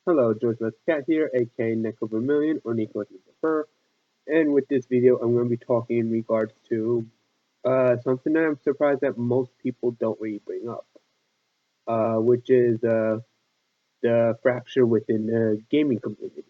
Hello, George Let's Cat here, aka Nico Vermillion, or Nico as you prefer. And with this video, I'm going to be talking in regards to something that I'm surprised that most people don't really bring up, which is the fracture within the gaming community.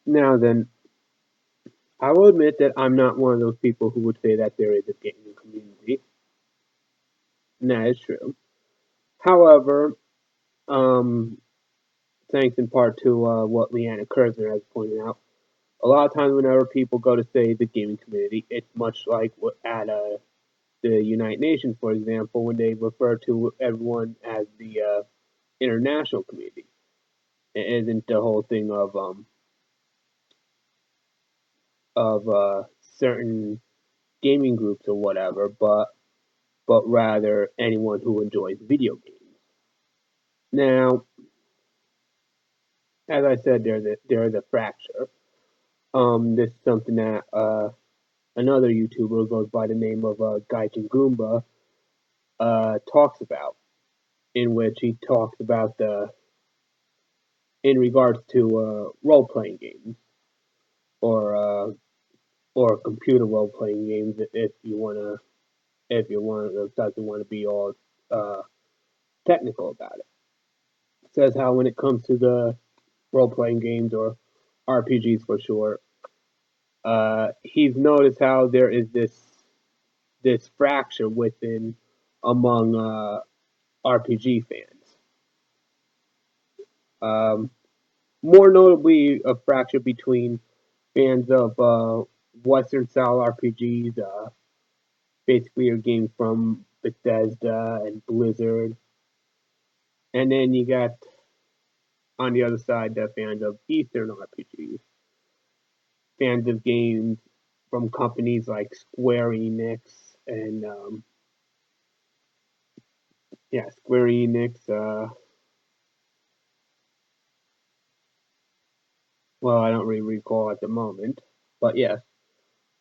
Now then, I will admit that I'm not one of those people who would say that there is a gaming community, and that is true. However, um, thanks in part to what Leanna Kersner has pointed out, a lot of times whenever people go to say the gaming community, it's much like at the United Nations, for example, when they refer to everyone as the international community. It isn't the whole thing of certain gaming groups or whatever, but rather anyone who enjoys video games. Now, as I said, there is a fracture. This is something that another YouTuber who goes by the name of Gaijin Goomba talks about, in which he talks about in regards to role playing games or uh, or computer role playing games if you doesn't want to be all uh, technical about it. It says how when it comes to the role playing games or RPGs for short, he's noticed how there is this fracture within among RPG fans. Um, More notably, a fracture between fans of Western style RPGs, basically your games from Bethesda and Blizzard, and then you got on the other side the fans of Eastern RPGs, fans of games from companies like Square Enix and Square Enix. Well, I don't really recall at the moment, but yes.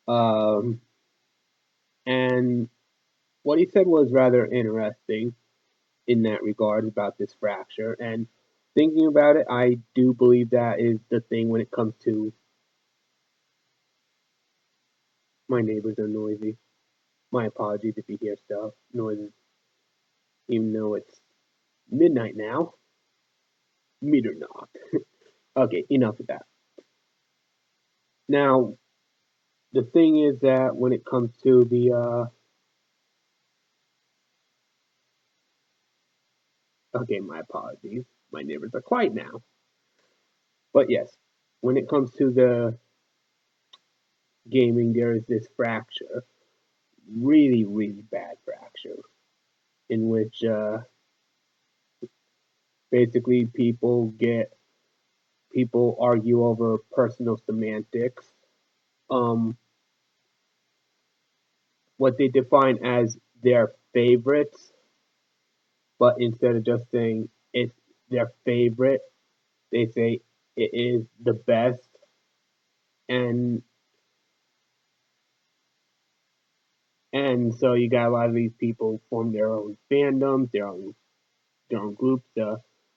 Um, and what he said was rather interesting in that regard about this fracture. And thinking about it, I do believe that is the thing when it comes to my neighbors are noisy. My apologies if you hear stuff, noises, even though it's midnight now. Meter knock. Okay, enough of that. Now, the thing is that when it comes to okay, my apologies. My neighbors are quiet now. But yes, when it comes to the gaming, there is this fracture, really, really bad fracture, in which basically people argue over personal semantics, um, what they define as their favorites, but instead of just saying it's their favorite, they say it is the best, and so you got a lot of these people form their own fandoms, their own groups.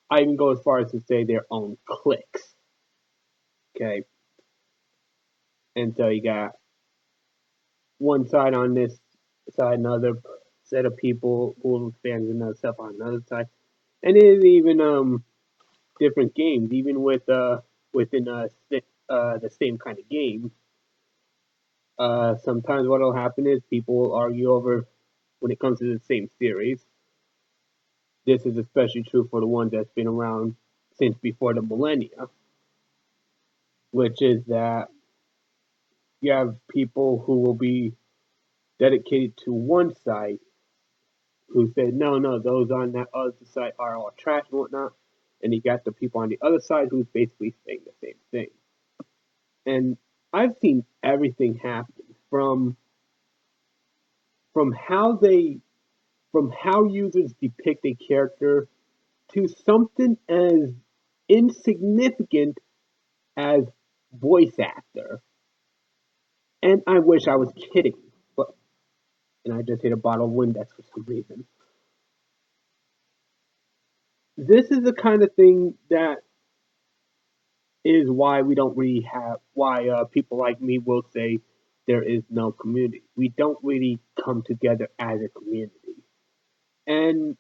I even go as far as to say their own cliques. Okay, and so you got one side on this side, another set of people who are fans of another stuff on another side, and it is even different games, even within the same kind of game. Sometimes what will happen is people will argue over when it comes to the same series. This is especially true for the ones that's been around since before the millennia, which is that you have people who will be dedicated to one side who said, no, no, those on that other side are all trash and whatnot. And you got the people on the other side who's basically saying the same thing. And I've seen everything happen from how they from how users depict a character to something as insignificant as voice actor. And I wish I was kidding, but and I just hit a bottle of Windex for some reason. this is the kind of thing that is why we don't really have why people like me will say there is no community. We don't really come together as a community, and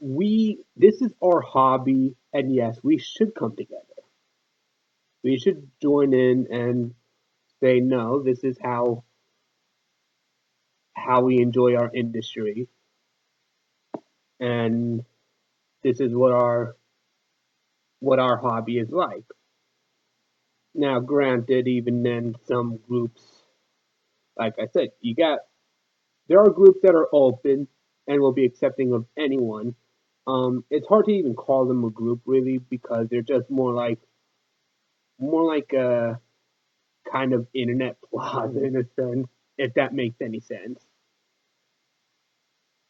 we this is our hobby, and yes, we should come together. We should join in and say no. This is how we enjoy our industry, and this is what our hobby is like. Now, granted, even then, some groups, like I said, you got there are groups that are open and will be accepting of anyone. It's hard to even call them a group really because they're just more like a kind of internet plaza in a sense, if that makes any sense.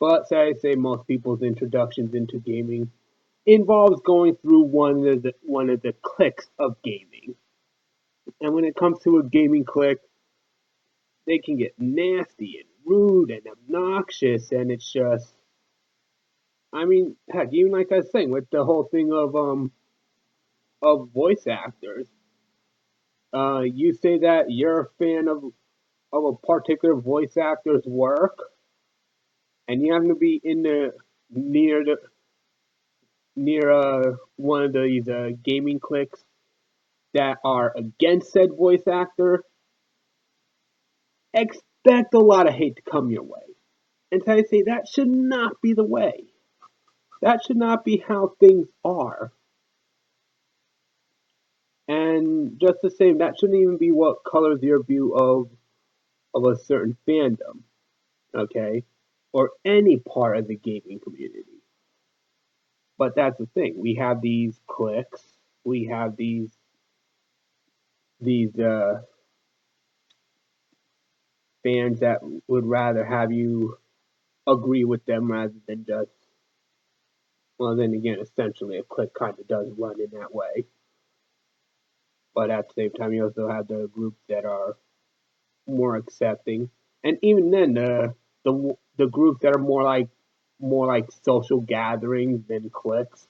But say I say most people's introductions into gaming involves going through one of the clicks of gaming. And when it comes to a gaming click, they can get nasty and rude and obnoxious, and it's just I mean, heck, even like I was saying with the whole thing of voice actors, you say that you're a fan of a particular voice actor's work, and you happen to be in the near the near one of these gaming clicks that are against said voice actor, expect a lot of hate to come your way. And so I say that should not be the way. That should not be how things are. And just the same, that shouldn't even be what colors your view of a certain fandom, okay? Or any part of the gaming community. But that's the thing. We have these cliques, we have these fans that would rather have you agree with them rather than just well then again essentially a clique kind of does run in that way. But at the same time you also have the groups that are more accepting. And even then the groups that are more like social gatherings than cliques,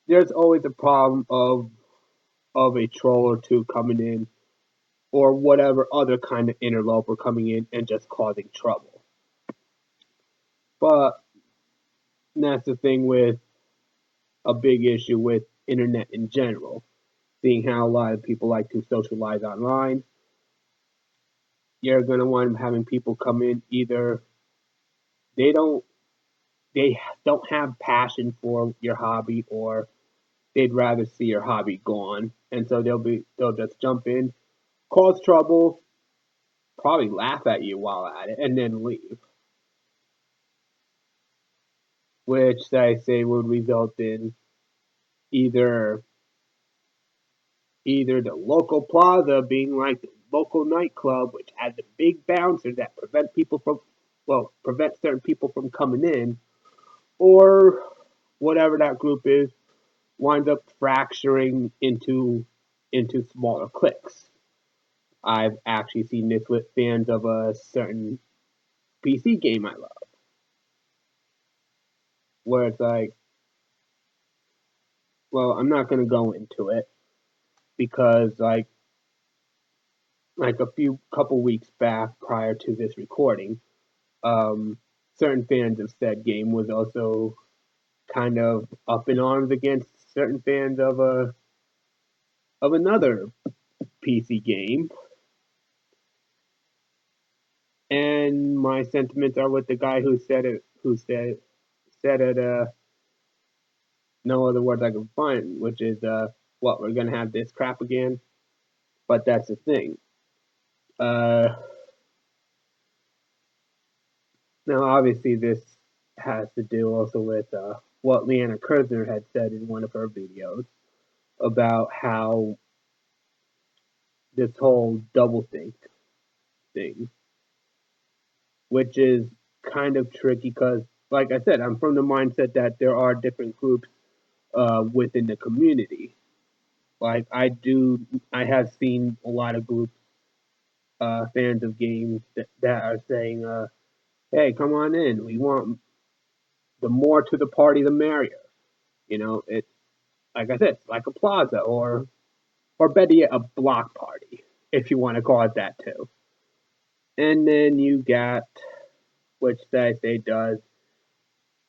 there's always a problem of a troll or two coming in or whatever other kind of interloper coming in and just causing trouble. But that's the thing with a big issue with internet in general, seeing how a lot of people like to socialize online. You're gonna wind up having people come in either they don't they don't have passion for your hobby or they'd rather see your hobby gone. And so they'll just jump in, cause trouble, probably laugh at you while at it, and then leave. Which I say would result in either either the local plaza being like the local nightclub, which has the big bouncers that prevent certain people from coming in, or whatever that group is winds up fracturing into smaller cliques. I've actually seen this with fans of a certain PC game I love, where it's like, well, I'm not gonna go into it because like a few couple weeks back prior to this recording, um, certain fans of said game was also kind of up in arms against certain fans of another PC game, and my sentiments are with the guy who said it no other words I can find, which is what we're gonna have this crap again. But that's the thing. Uh, Now obviously this has to do also with what Leanna Kersner had said in one of her videos about how this whole doublethink thing, which is kind of tricky because, like I said, I'm from the mindset that there are different groups within the community. Like I have seen a lot of groups, fans of games that are saying, "Hey, come on in. the more to the party, the merrier. It's like I said, it's like a plaza or better yet, a block party, if you want to call it that too. And then you got, which I say does,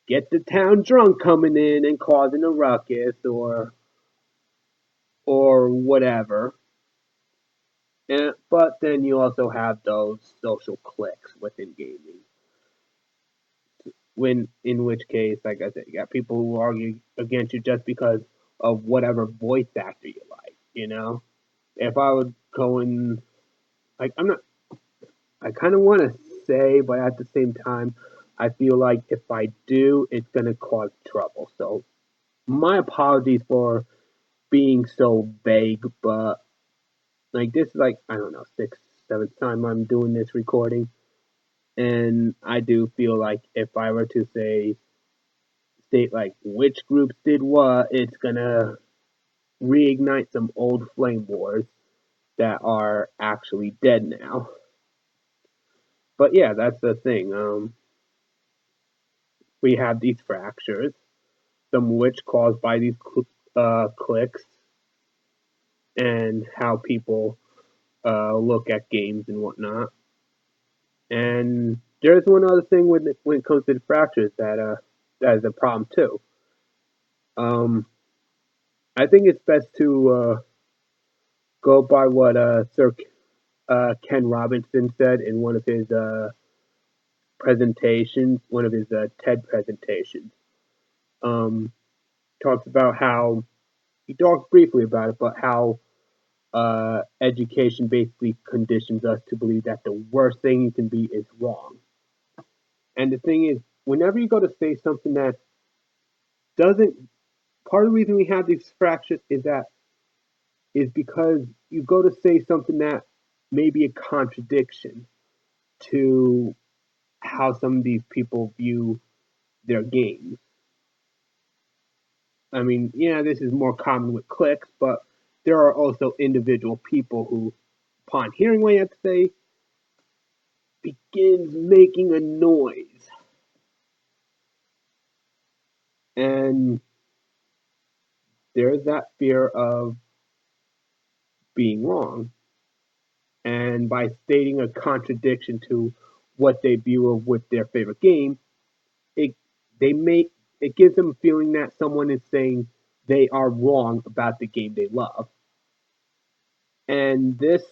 get the town drunk coming in and causing a ruckus or whatever. But then you also have those social cliques within gaming. When in which case, like I said, you got people who argue against you just because of whatever voice actor you like. If I would go in, like, I kind of want to say, but at the same time, I feel like if I do, it's gonna cause trouble. So my apologies for being so vague, but like this is like I don't know, sixth, seventh time I'm doing this recording, and I do feel like if I were to state like which groups did what, it's gonna reignite some old flame wars that are actually dead now. But yeah, that's the thing. We have these fractures, some of which caused by these clicks and how people look at games and whatnot. And there's one other thing when it comes to the fractures that is a problem too. Um, I think it's best to go by what Sir Ken Robinson said in one of his presentations, one of his TED presentations. Um, Talks about how he talks briefly about it, but how education basically conditions us to believe that the worst thing you can be is wrong. And the thing is, whenever you go to say something that doesn't, part of the reason we have these fractures is because you go to say something that may be a contradiction to how some of these people view their games. I mean, yeah, this is more common with clicks, but there are also individual people who, upon hearing what you have to say, begins making a noise. And there's that fear of being wrong. And by stating a contradiction to what they view of with their favorite game, it they make it gives them a feeling that someone is saying they are wrong about the game they love. And this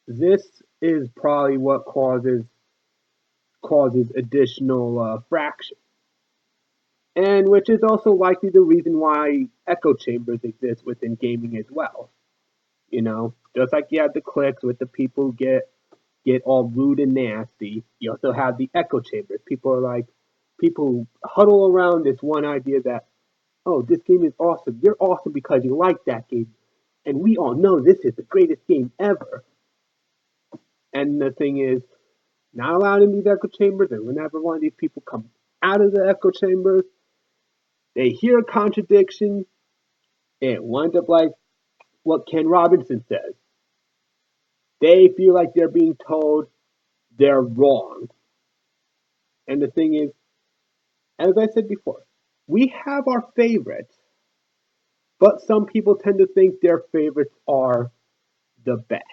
is probably what causes additional fraction, and which is also likely the reason why echo chambers exist within gaming as well. Just like you have the clicks with the people who get all rude and nasty, you also have the echo chambers. People huddle around this one idea that, oh, this game is awesome. You're awesome because you like that game, and we all know this is the greatest game ever. And the thing is, not allowed in these echo chambers, and whenever one of these people come out of the echo chambers, they hear a contradiction. It winds up like what Ken Robinson says. They feel like they're being told they're wrong. And the thing is, as I said before, we have our favorites, but some people tend to think their favorites are the best.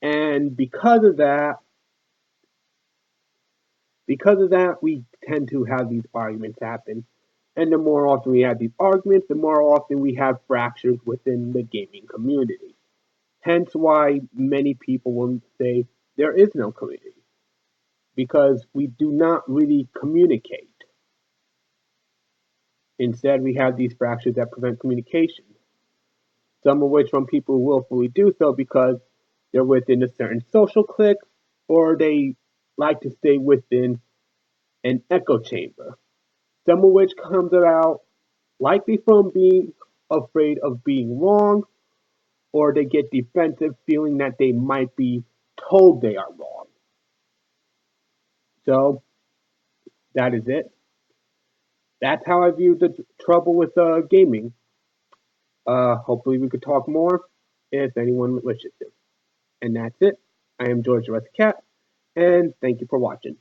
And because of that, we tend to have these arguments happen. And the more often we have these arguments, the more often we have fractures within the gaming community. Hence why many people will say there is no community, because we do not really communicate. Instead, we have these fractures that prevent communication, some of which from people who willfully do so because they're within a certain social clique or they like to stay within an echo chamber, some of which comes about likely from being afraid of being wrong, or they get defensive feeling that they might be told they are wrong. So that is it. That's how I view the trouble with gaming. Hopefully we could talk more if anyone wishes to. And that's it. I am George the Cat, and thank you for watching.